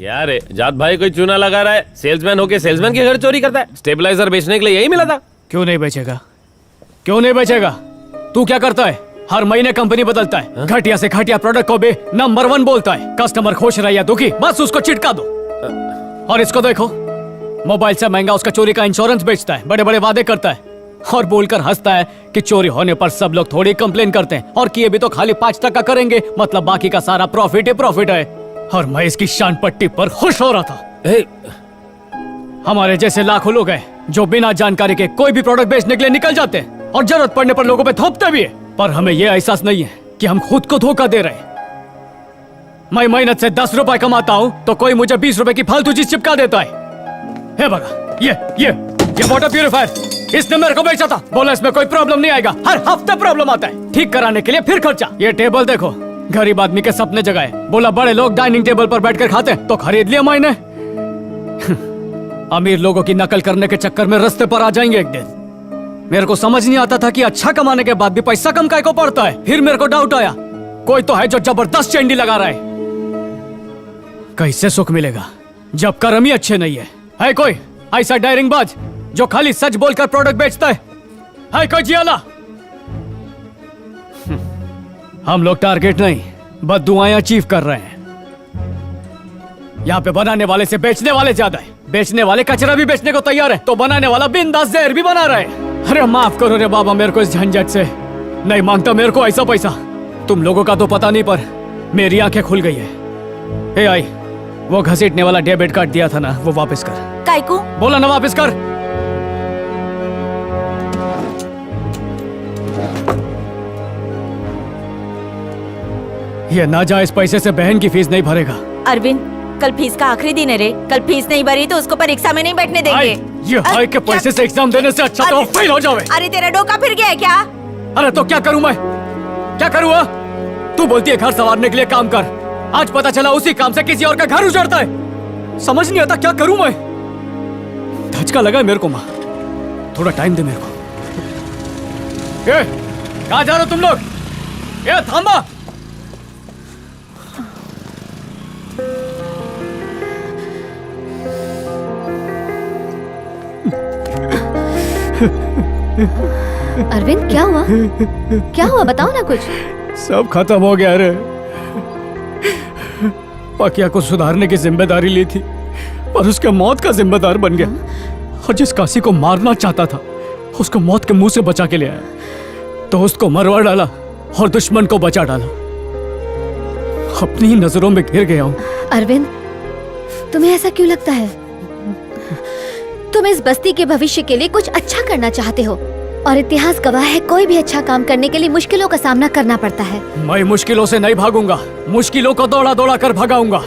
क्या रे जात भाई कोई चूना लगा रहा है, सेल्समैन होके सेल्समैन के घर चोरी करता है। स्टेबलाइजर बेचने के लिए यही मिला था। क्यों नहीं बेचेगा? क्यों नहीं बेचेगा? तू क्या करता है? हर महीने कंपनी बदलता है, घटिया से घटिया प्रोडक्ट को भी नंबर 1 बोलता है। कस्टमर खुश रहे या दुखी, बस उसको चिटका दो। और इसको देखो, मोबाइल से महंगा उसका चोरी का इंश्योरेंस बेचता है, बड़े बड़े वादे करता है और बोलकर हंसता है कि चोरी होने पर सब लोग थोड़ी कंप्लेन करते हैं और किए भी तो खाली 5% करेंगे, मतलब बाकी का सारा प्रॉफिट ही प्रॉफिट है। और मैं इसकी शान पट्टी पर खुश हो रहा था। हमारे जैसे लाखों लोग हैं जो बिना जानकारी के कोई भी प्रोडक्ट बेचने के लिए निकल जाते हैं और जरूरत पड़ने पर लोगों पे थोपते भी है, पर हमें यह एहसास नहीं है कि हम खुद को धोखा दे रहे हैं। मैं मेहनत से 10 रुपए कमाता हूँ तो कोई मुझे 20 रुपए की फालतू चीज चिपका देता है। हे बगा, ये वाटर प्यूरिफायर इसने मेरे को बेचा था, बोला इसमें कोई प्रॉब्लम नहीं आएगा। हर हफ्ते प्रॉब्लम आता है, ठीक कराने के लिए फिर खर्चा। ये टेबल देखो, गरीब आदमी के सपने जगाए, बोला बड़े लोग डाइनिंग टेबल पर बैठकर खाते हैं तो खरीद लिया मैंने। अमीर लोगों की नकल करने के चक्कर में रास्ते पर आ जाएंगे एक दिन। मेरे को समझ नहीं आता था कि अच्छा कमाने के बाद भी पैसा कम काय को पड़ता है। फिर मेरे को डाउट आया, कोई तो है जो जबरदस्त चेंडी लगा रहा है। कैसे सुख मिलेगा जब कर्म ही अच्छे नहीं है कोई ऐसा डायरिंगबाज जो खाली सच बोलकर प्रोडक्ट बेचता है कोई जियाला? हम लोग टारगेट नहीं बद्दुआएं अचीव कर रहे हैं। यहाँ पे बनाने वाले से बेचने वाले ज्यादा है। बेचने वाले कचरा भी बेचने को तैयार है तो बनाने वाला बिंदास जहर भी बना रहा है। अरे माफ करो रे बाबा, मेरे को इस झंझट से नहीं मांगता मेरे को ऐसा पैसा। तुम लोगों का तो पता नहीं पर मेरी आंखें खुल गई है। आई वो घसीटने वाला डेबिट कार्ड दिया था ना, वो वापस कर। काइको बोला ना वापस कर। ये नाजायज पैसे से बहन की फीस नहीं भरेगा। अरविंद, कल फीस का आखिरी दिन है रे। कल फीस नहीं भरी तो उसको परीक्षा में नहीं बैठने देंगे। ये हाई के पैसे से एग्जाम देने से अच्छा तो फेल हो जावे। अरे तेरा डोका फिर गया है क्या? अरे तो क्या करूं मैं, क्या करूं? तू बोलती है घर संवारने के लिए काम कर, आज पता चला उसी काम से किसी और का घर उजड़ता है। समझ नहीं आता क्या करूं मैं। धचका लगा है मेरे को माँ, थोड़ा टाइम दे मेरे को। कहाँ जा रहे हो तुम लोग? ये थांबा। अरविंद क्या हुआ? क्या हुआ बताओ ना कुछ। सब खत्म हो गया रे। पाकिया को सुधारने की जिम्मेदारी ली थी पर उसके मौत का जिम्मेदार बन गया। और जिस काशी को मारना चाहता था उसको मौत के मुंह से बचा के ले आया, दोस्त को मरवा डाला और दुश्मन को बचा डाला। अपनी ही नजरों में घिर गया हूं। अरविंद, तुम्हें ऐसा क्यों लगता है? तुम इस बस्ती के भविष्य के लिए कुछ अच्छा करना चाहते हो और इतिहास गवाह है कोई भी अच्छा काम करने के लिए मुश्किलों का सामना करना पड़ता है। मैं मुश्किलों से नहीं भागूंगा, मुश्किलों को दौड़ा दौड़ा कर भगाऊंगा।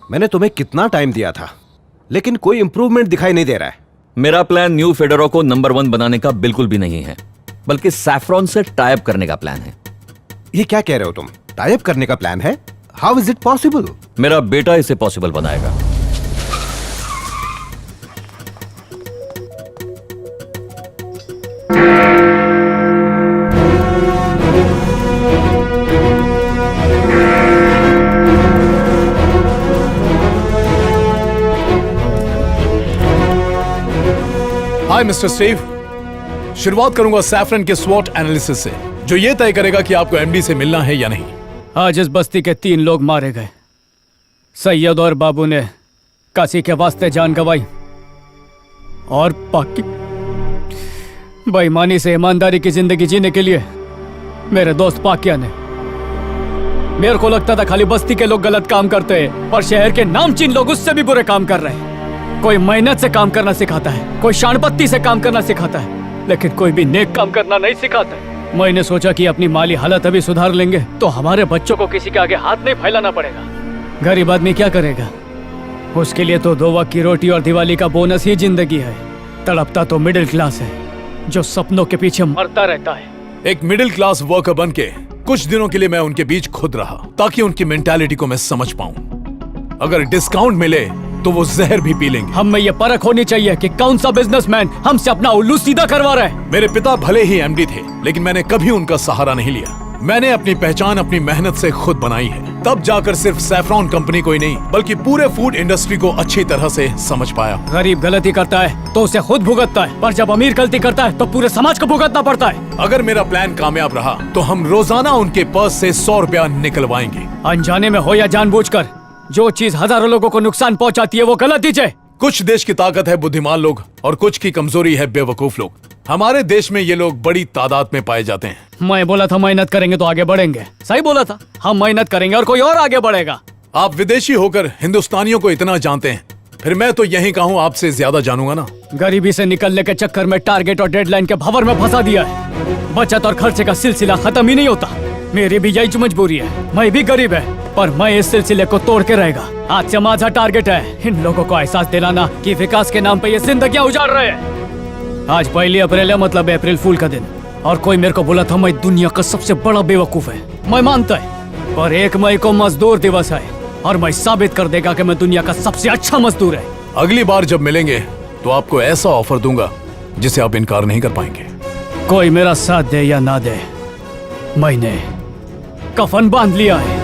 मैंने तुम्हें कितना टाइम दिया था लेकिन कोई इंप्रूवमेंट दिखाई नहीं दे रहा है। मेरा प्लान न्यू फेडोरा को नंबर 1 बनाने का बिल्कुल भी नहीं है, बल्कि सैफ्रॉन से टाई अप करने का प्लान है। ये क्या कह रहे हो तुम? टाई अप करने का प्लान है? How is it possible? मेरा बेटा इसे पॉसिबल बनाएगा। हाय मिस्टर स्टीव, शुरुआत करूंगा सैफरन के स्वॉट एनालिसिस से जो ये तय करेगा कि आपको एमडी से मिलना है या नहीं। आज इस बस्ती के 3 लोग मारे गए। सैयद और बाबू ने काशी के वास्ते जान गंवाई और पाकि बेईमानी से ईमानदारी की जिंदगी जीने के लिए मेरे दोस्त पाकिया ने। मेरे को लगता था खाली बस्ती के लोग गलत काम करते हैं और शहर के नामचीन लोग उससे भी बुरे काम कर रहे हैं। कोई मेहनत से काम करना सिखाता है, कोई शानपत्ती से काम करना सिखाता है, लेकिन कोई भी नेक काम करना नहीं सिखाता है। मैंने सोचा कि अपनी माली हालत अभी सुधार लेंगे तो हमारे बच्चों को किसी के आगे हाथ नहीं फैलाना पड़ेगा। गरीब आदमी क्या करेगा? उसके लिए तो 2 वक्त की रोटी और दिवाली का बोनस ही जिंदगी है। तड़पता तो मिडिल क्लास है जो सपनों के पीछे मरता रहता है। एक मिडिल क्लास वर्कर बन के कुछ दिनों के लिए मैं उनके बीच खुद रहा ताकि उनकी मेंटालिटी को मैं समझ पाऊं। अगर डिस्काउंट मिले तो वो जहर भी पी लेंगे। हम में ये परख होनी चाहिए कि कौन सा बिजनेसमैन हमसे अपना उल्लू सीधा करवा रहा है। मेरे पिता भले ही एमडी थे लेकिन मैंने कभी उनका सहारा नहीं लिया। मैंने अपनी पहचान अपनी मेहनत से खुद बनाई है, तब जाकर सिर्फ सैफरॉन कंपनी को ही नहीं बल्कि पूरे फूड इंडस्ट्री को अच्छी तरह से समझ पाया। गरीब गलती करता है तो उसे खुद भुगतता है, पर जब अमीर गलती करता है तो पूरे समाज को भुगतना पड़ता है। अगर मेरा प्लान कामयाब रहा तो हम रोजाना उनके पर्स से 100 रुपया निकलवाएंगे। अनजाने में हो या जानबूझकर, जो चीज हजारों लोगों को नुकसान पहुंचाती है वो गलत दीजिए। कुछ देश की ताकत है बुद्धिमान लोग और कुछ की कमजोरी है बेवकूफ लोग। हमारे देश में ये लोग बड़ी तादाद में पाए जाते हैं। मैं बोला था मेहनत करेंगे तो आगे बढ़ेंगे, सही बोला था। हम मेहनत करेंगे और कोई और आगे बढ़ेगा। आप विदेशी होकर हिंदुस्तानियों को इतना जानते हैं, फिर मैं तो यहीं का हूँ, आपसे ज्यादा जानूंगा ना। गरीबी से निकलने के चक्कर में टारगेट और डेडलाइन के भंवर में फंसा दिया है। बचत और खर्चे का सिलसिला खत्म ही नहीं होता। मेरी भी यही मजबूरी है, मैं भी गरीब है पर मैं इस सिलसिले को तोड़ के रहेगा। आज से माझा टारगेट है इन लोगों को एहसास दिलाना कि विकास के नाम पे ये जिंदगियां उजाड़ रहे हैं। आज 1 अप्रैल है, मतलब अप्रैल फूल का दिन, और कोई मेरे को बोला था मैं दुनिया का सबसे बड़ा बेवकूफ है। मैं मानता है, पर 1 मई को मजदूर दिवस है और मैं साबित कर देगा कि मैं दुनिया का सबसे अच्छा मजदूर है। अगली बार जब मिलेंगे तो आपको ऐसा ऑफर दूंगा जिसे आप इनकार नहीं कर पाएंगे। कोई मेरा साथ दे या ना दे, मैंने कफन बांध लिया है।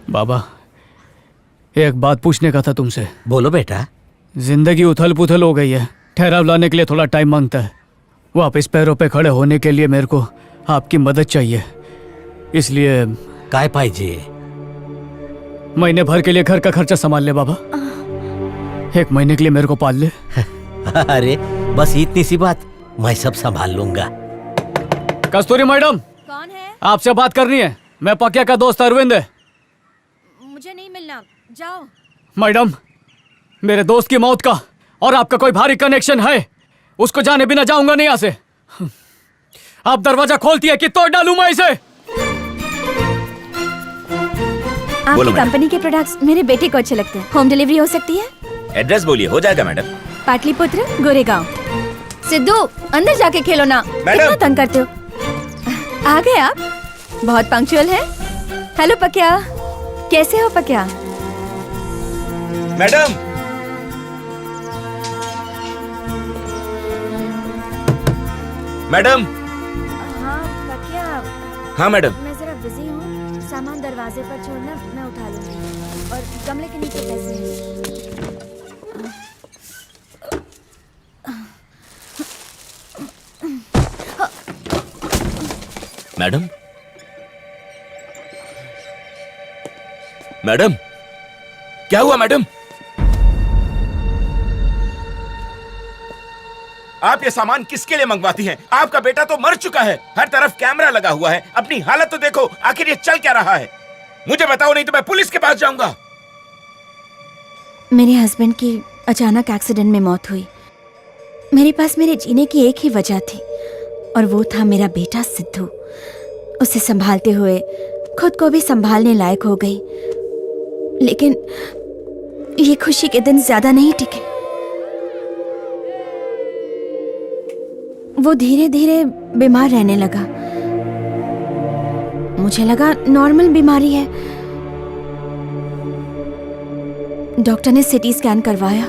बाबा, एक बात पूछने का था तुमसे। बोलो बेटा। जिंदगी उथल पुथल हो गई है, ठहराव लाने के लिए थोड़ा टाइम मांगता है। वापस पैरों पे खड़े होने के लिए मेरे को आपकी मदद चाहिए, इसलिए काय पाहिजे? महीने भर के लिए घर का खर्चा संभाल ले बाबा। 1 महीने के लिए मेरे को पाल ले। अरे बस इतनी सी बात, मैं सब संभाल लूंगा। कस्तूरी मैडम, कौन है? आपसे बात करनी है। मैं पकिया का दोस्त अरविंद है। मुझे नहीं मिलना, जाओ। मैडम, मेरे दोस्त की मौत का और आपका कोई भारी कनेक्शन है, उसको जाने बिना जाऊंगा नहीं यहाँ से। आप दरवाजा खोलती है कि तोड़ डालूं मैं इसे। आपकी कंपनी के प्रोडक्ट्स मेरे बेटे को अच्छे लगते हैं। होम डिलीवरी हो सकती है? एड्रेस बोलिए, हो जाएगा मैडम। पाटलिपुत्र, गोरेगांव। सिद्धू, अंदर जाके खेलो ना, कितना तंग करते हो। आ गए आप, बहुत पंक्चुअल है। हेलो पकिया, कैसे हो पकिया? Madam, madam. हाँ पकिया। हाँ मैडम। मैं जरा बिजी हूँ, सामान दरवाजे पर छोड़ना, मैं उठा लूंगी। और गमले के नीचे पैसे हैं। मैडम, मैडम, क्या हुआ मैडम? आप ये सामान किसके लिए मंगवाती हैं? आपका बेटा तो मर चुका है, हर तरफ कैमरा लगा हुआ है। अपनी हालत तो देखो, आखिर ये चल क्या रहा है? मुझे बताओ, नहीं तो मैं पुलिस के पास जाऊंगा। मेरे हस्बैंड की अचानक एक्सीडेंट में मौत हुई। मेरे पास मेरे जीने की एक ही वजह थी, और वो था मेरा बेटा सिद्धू। उसे संभालते हुए खुद को भी संभालने लायक हो गई, लेकिन ये खुशी के दिन ज्यादा नहीं टिके। वो धीरे धीरे बीमार रहने लगा। मुझे लगा नॉर्मल बीमारी है। डॉक्टर ने सीटी स्कैन करवाया।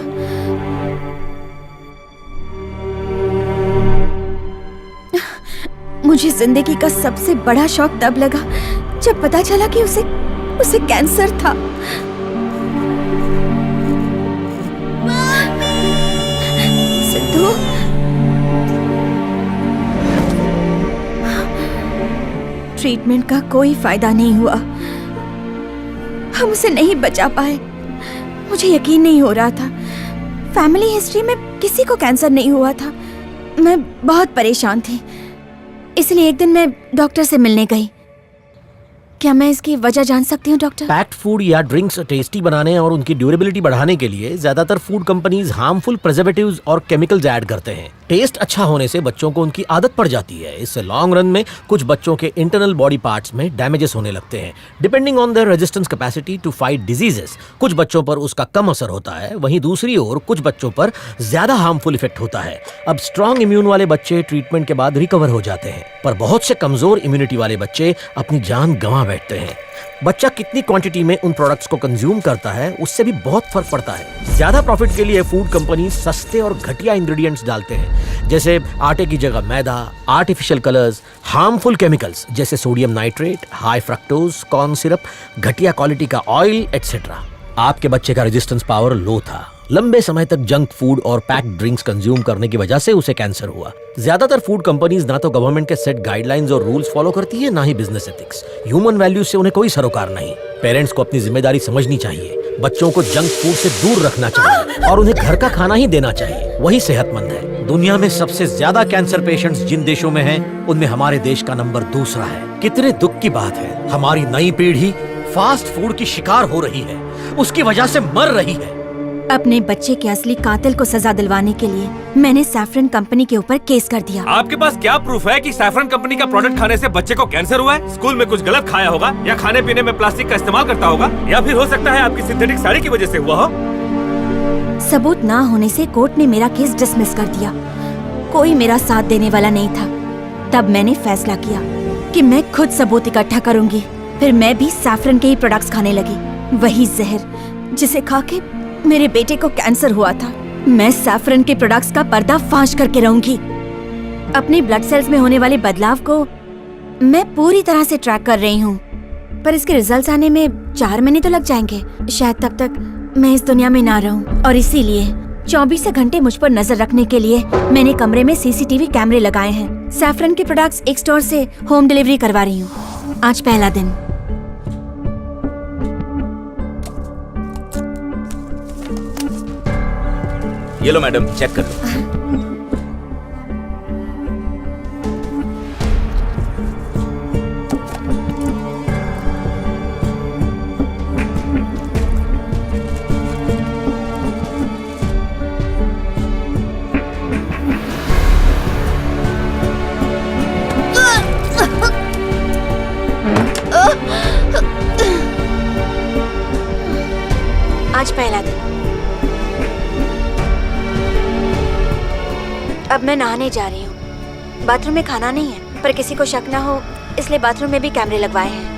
मुझे जिंदगी का सबसे बड़ा शौक तब लगा जब पता चला कि उसे कैंसर था। सिद्धू, ट्रीटमेंट का कोई फायदा नहीं हुआ। हम उसे नहीं बचा पाए। मुझे यकीन नहीं हो रहा था। फैमिली हिस्ट्री में किसी को कैंसर नहीं हुआ था। मैं बहुत परेशान थी, इसलिए एक दिन मैं डॉक्टर से मिलने गई। क्या मैं इसकी वजह जान सकती हूँ डॉक्टर? पैक्ड फूड या ड्रिंक्स टेस्टी बनाने और उनकी ड्यूरेबिलिटी बढ़ाने के लिए ज्यादातर फूड कंपनीज हार्मफुल प्रिजर्वेटिव्स और केमिकल्स ऐड करते हैं। टेस्ट अच्छा होने से बच्चों को उनकी आदत पड़ जाती है। इससे लॉन्ग रन में कुछ बच्चों के इंटरनल बॉडी पार्ट्स में डैमेजेस होने लगते हैं। Depending on their resistance capacity to fight diseases, कुछ बच्चों पर उसका कम असर होता है, वहीं दूसरी ओर कुछ बच्चों पर ज्यादा हार्मफुल इफेक्ट होता है। अब स्ट्रॉन्ग इम्यून वाले बच्चे ट्रीटमेंट के बाद रिकवर हो जाते हैं, पर बहुत से कमजोर इम्यूनिटी वाले बच्चे अपनी जान गंवा बैठते हैं। बच्चा कितनी क्वांटिटी में उन प्रोडक्ट्स को कंज्यूम करता है उससे भी बहुत फर्क पड़ता है। ज्यादा प्रॉफिट के लिए फूड कंपनी सस्ते और घटिया इंग्रेडिएंट्स डालते हैं, जैसे आटे की जगह मैदा, आर्टिफिशियल कलर्स, हार्मफुल केमिकल्स जैसे sodium nitrate, high fructose, corn syrup, घटिया क्वालिटी का ऑयल एटसेट्रा। आपके बच्चे का रेजिस्टेंस पावर लो था। लंबे समय तक जंक फूड और पैक्ड ड्रिंक्स कंज्यूम करने की वजह से उसे कैंसर हुआ। ज्यादातर फूड कंपनीज ना तो गवर्नमेंट के सेट गाइडलाइंस और रूल्स फॉलो करती है, ना ही बिजनेस एथिक्स। ह्यूमन वैल्यूज से उन्हें कोई सरोकार नहीं। पेरेंट्स को अपनी जिम्मेदारी समझनी चाहिए। बच्चों को जंक फूड से दूर रखना चाहिए और उन्हें घर का खाना ही देना चाहिए, वही सेहतमंद है। दुनिया में सबसे ज्यादा कैंसर पेशेंट्स जिन देशों में हैं, उनमें हमारे देश का नंबर 2 है। कितने दुख की बात है, हमारी नई पीढ़ी फास्ट फूड की शिकार हो रही है, उसकी वजह से मर रही है। अपने बच्चे के असली कातिल को सजा दिलवाने के लिए मैंने सैफरन कंपनी के ऊपर केस कर दिया। आपके पास क्या प्रूफ है कि सैफरन कंपनी का प्रोडक्ट खाने से बच्चे को कैंसर हुआ है? स्कूल में कुछ गलत खाया होगा, या खाने पीने में प्लास्टिक का इस्तेमाल करता होगा, या फिर हो सकता है आपकी सिंथेटिक साड़ी की वजह से हुआ हो। सबूत ना होने से कोर्ट ने मेरा केस डिसमिस कर दिया। कोई मेरा साथ देने वाला नहीं था। तब मैंने फैसला किया कि मैं खुद सबूत इकट्ठा करूंगी। फिर मैं भी सैफरन के ही प्रोडक्ट्स खाने लगी, वही जहर जिसे खा के मेरे बेटे को कैंसर हुआ था। मैं सैफरन के प्रोडक्ट्स का पर्दाफाश करके रहूंगी। अपने ब्लड सेल्स में होने वाले बदलाव को मैं पूरी तरह से ट्रैक कर रही हूँ, पर इसके रिजल्ट्स आने में 4 महीने तो लग जाएंगे। शायद तब तक मैं इस दुनिया में ना रहूं, और इसीलिए 24 घंटे मुझ पर नजर रखने के लिए मैंने कमरे में CCTV कैमरे लगाए हैं। सैफरन के प्रोडक्ट्स एक स्टोर से होम डिलीवरी करवा रही हूँ। आज पहला दिन। ये लो मैडम, चेक कर लो। आज पहला दिन। अब मैं नहाने जा रही हूँ। बाथरूम में खाना नहीं है, पर किसी को शक ना हो इसलिए बाथरूम में भी कैमरे लगवाए हैं।